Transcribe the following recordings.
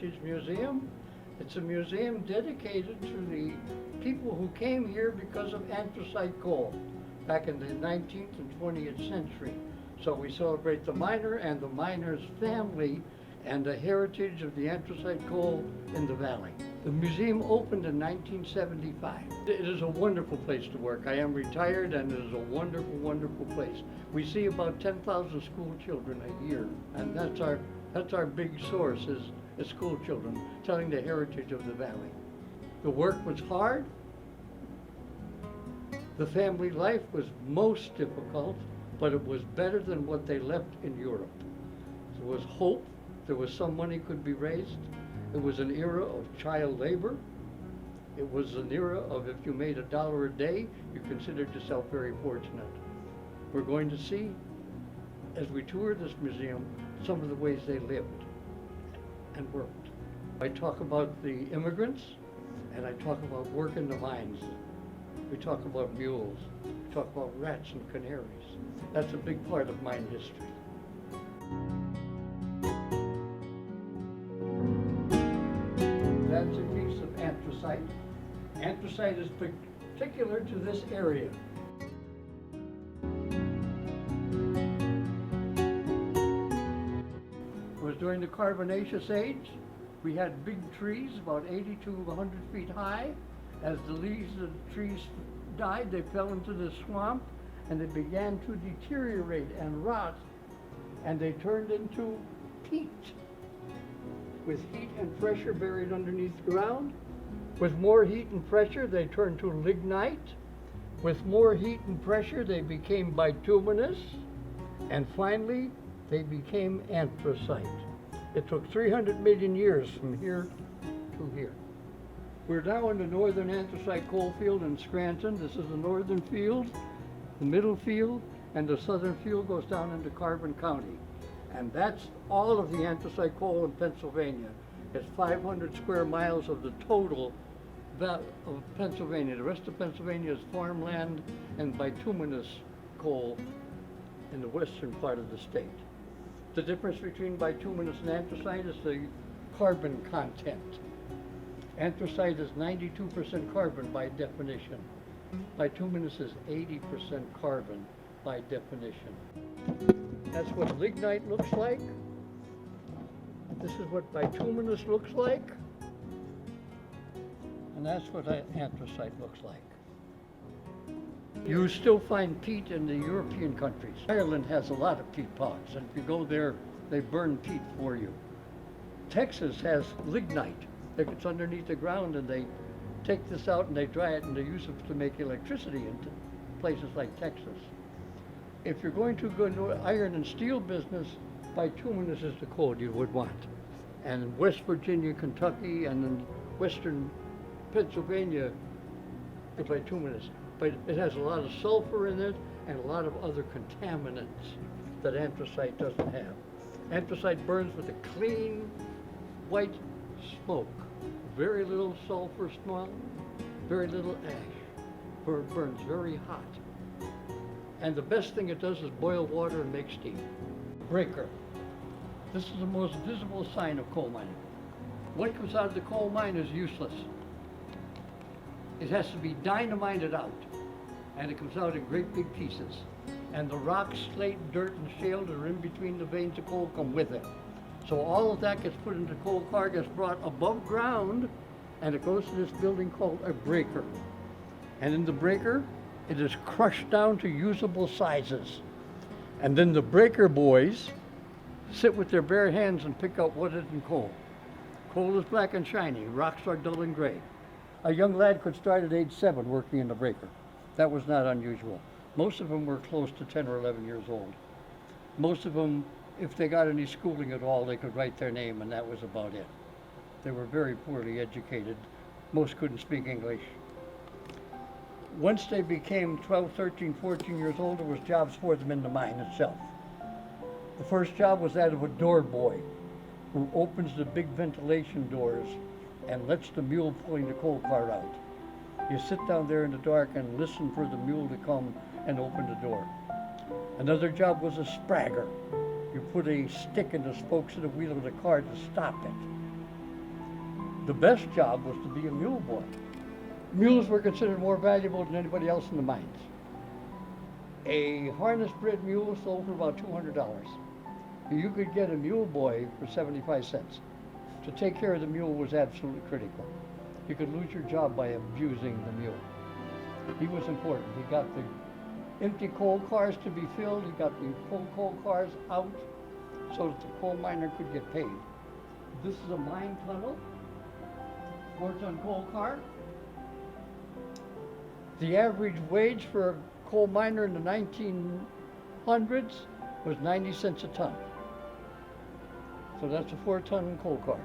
Heritage Museum. It's a museum dedicated to the people who came here because of anthracite coal back in the 19th and 20th century. So we celebrate the miner and the miner's family and the heritage of the anthracite coal in the valley. The museum opened in 1975. It is a wonderful place to work. I am retired and it is a wonderful, wonderful place. We see about 10,000 school children a year, and that's our big source is school children telling the heritage of the valley. The work was hard. The family life was most difficult, but it was better than what they left in Europe. There was hope. There was some money could be raised. It was an era of child labor. It was an era of if you made $1 a day, you considered yourself very fortunate. We're going to see, as we tour this museum, some of the ways they lived and worked. I talk about the immigrants, and I talk about work in the mines. We talk about mules. We talk about rats and canaries. That's a big part of mine history. That's a piece of anthracite. Anthracite is particular to this area. It was during the Carbonaceous age. We had big trees, about 80 to 100 feet high. As the leaves of the trees died, they fell into the swamp and they began to deteriorate and rot, and they turned into peat. With heat and pressure buried underneath the ground. With more heat and pressure, they turned to lignite. With more heat and pressure, they became bituminous. And finally, they became anthracite. It took 300 million years from here to here. We're now in the northern anthracite coal field in Scranton. This is the northern field, the middle field, and the southern field goes down into Carbon County. And that's all of the anthracite coal in Pennsylvania. It's 500 square miles of the total of Pennsylvania. The rest of Pennsylvania is farmland and bituminous coal in the western part of the state. The difference between bituminous and anthracite is the carbon content. Anthracite is 92% carbon by definition. Bituminous is 80% carbon by definition. That's what lignite looks like. This is what bituminous looks like. And that's what anthracite looks like. You still find peat in the European countries. Ireland has a lot of peat bogs, and if you go there, they burn peat for you. Texas has lignite. It's underneath the ground, and they take this out and they dry it, and they use it to make electricity in places like Texas. If you're going to go into iron and steel business, bituminous is the coal you would want. And in West Virginia, Kentucky, and in western Pennsylvania, the bituminous. But it has a lot of sulfur in it and a lot of other contaminants that anthracite doesn't have. Anthracite burns with a clean, white smoke. Very little sulfur smell, very little ash. It burns very hot. And the best thing it does is boil water and make steam. Breaker. This is the most visible sign of coal mining. What comes out of the coal mine is useless. It has to be dynamited out, and it comes out in great big pieces. And the rocks, slate, dirt, and shale that are in between the veins of coal come with it. So all of that gets put into coal car, gets brought above ground, and it goes to this building called a breaker. And in the breaker, it is crushed down to usable sizes. And then the breaker boys sit with their bare hands and pick out what is in coal. Coal is black and shiny, rocks are dull and gray. A young lad could start at age 7 working in the breaker. That was not unusual. Most of them were close to 10 or 11 years old. Most of them, if they got any schooling at all, they could write their name, and that was about it. They were very poorly educated. Most couldn't speak English. Once they became 12, 13, 14 years old, there was jobs for them in the mine itself. The first job was that of a door boy who opens the big ventilation doors and lets the mule pulling the coal car out. You sit down there in the dark and listen for the mule to come and open the door. Another job was a spragger. You put a stick in the spokes of the wheel of the car to stop it. The best job was to be a mule boy. Mules were considered more valuable than anybody else in the mines. A harness-bred mule sold for about $200. You could get a mule boy for 75 cents. To take care of the mule was absolutely critical. You could lose your job by abusing the mule. He was important. He got the empty coal cars to be filled. He got the full coal cars out so that the coal miner could get paid. This is a mine tunnel, 4-ton coal car. The average wage for a coal miner in the 1900s was 90 cents a ton. So that's a 4-ton coal car.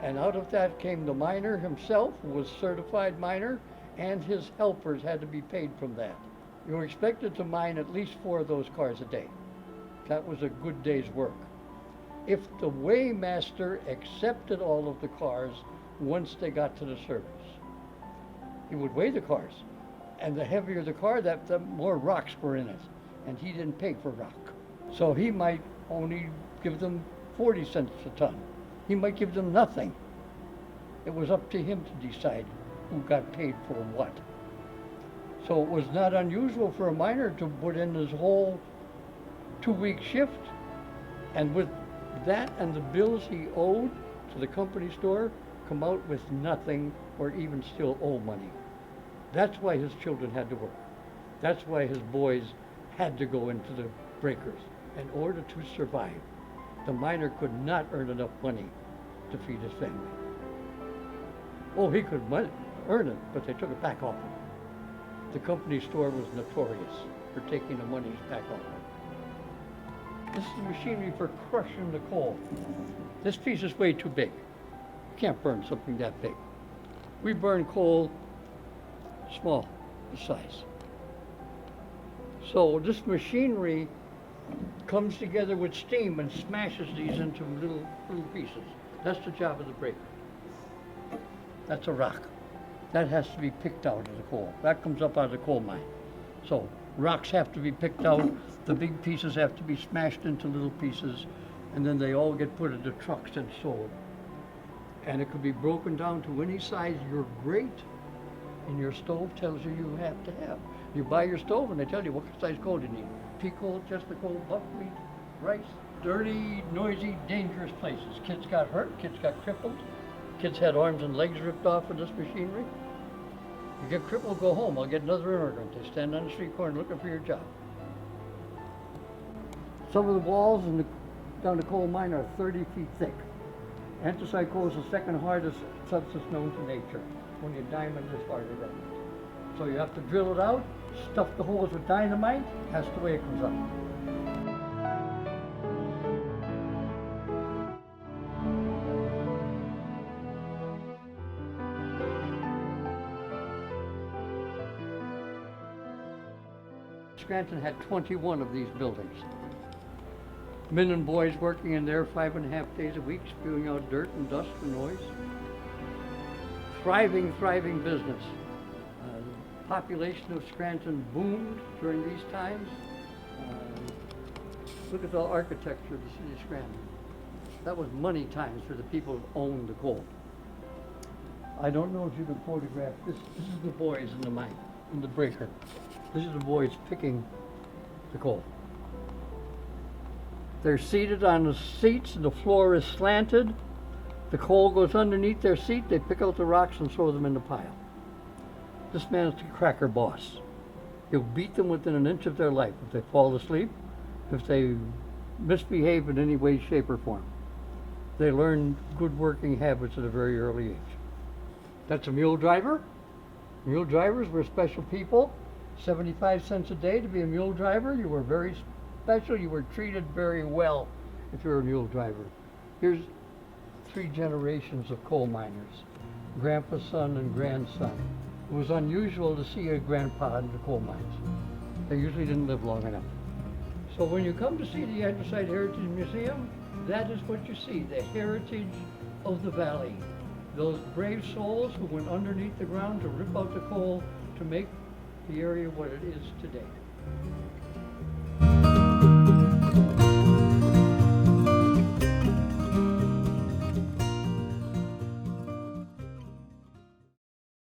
And out of that came the miner himself, who was a certified miner, and his helpers had to be paid from that. You were expected to mine at least 4 of those cars a day. That was a good day's work. If the weighmaster accepted all of the cars once they got to the surface, he would weigh the cars. And the heavier the car, the more rocks were in it. And he didn't pay for rock. So he might only give them 40 cents a ton. He might give them nothing. It was up to him to decide who got paid for what. So it was not unusual for a miner to put in his whole 2-week shift, and with that and the bills he owed to the company store, come out with nothing or even still owe money. That's why his children had to work. That's why his boys had to go into the breakers in order to survive. The miner could not earn enough money to feed his family. Oh, he could earn it, but they took it back off him. The company store was notorious for taking the monies back off him. This is the machinery for crushing the coal. This piece is way too big. You can't burn something that big. We burn coal small, the size. So this machinery comes together with steam and smashes these into little pieces. That's the job of the breaker. That's a rock. That has to be picked out of the coal. That comes up out of the coal mine. So rocks have to be picked out. The big pieces have to be smashed into little pieces, and then they all get put into trucks and sold. And it could be broken down to any size your grate in your stove tells you you have to have. You buy your stove and they tell you what size coal you need. Pea coal, chestnut coal, buckwheat, rice. Dirty, noisy, dangerous places. Kids got hurt, kids got crippled. Kids had arms and legs ripped off of this machinery. You get crippled, go home. I'll get another immigrant. They stand on the street corner looking for your job. Some of the walls down the coal mine are 30 feet thick. Anthracite coal is the second hardest substance known to nature. Only a diamond is harder than it. So you have to drill it out, stuff the holes with dynamite. That's the way it comes out. Scranton had 21 of these buildings. Men and boys working in there 5.5 days a week, spewing out dirt and dust and noise. Thriving business. The population of Scranton boomed during these times. Look at the architecture of the city of Scranton. That was money times for the people who owned the coal. I don't know if you can photograph this. This is the boys in the mine, in the breaker. This is the boys picking the coal. They're seated on the seats, and the floor is slanted. The coal goes underneath their seat. They pick out the rocks and throw them in the pile. This man is the cracker boss. He'll beat them within an inch of their life if they fall asleep, if they misbehave in any way, shape, or form. They learn good working habits at a very early age. That's a mule driver. Mule drivers were special people. 75 cents a day to be a mule driver. You were very special. You were treated very well if you were a mule driver. Here's 3 generations of coal miners, grandpa, son, and grandson. It was unusual to see a grandpa in the coal mines. They usually didn't live long enough. So when you come to see the Anthracite Heritage Museum, that is what you see, the heritage of the valley. Those brave souls who went underneath the ground to rip out the coal to make the area what it is today.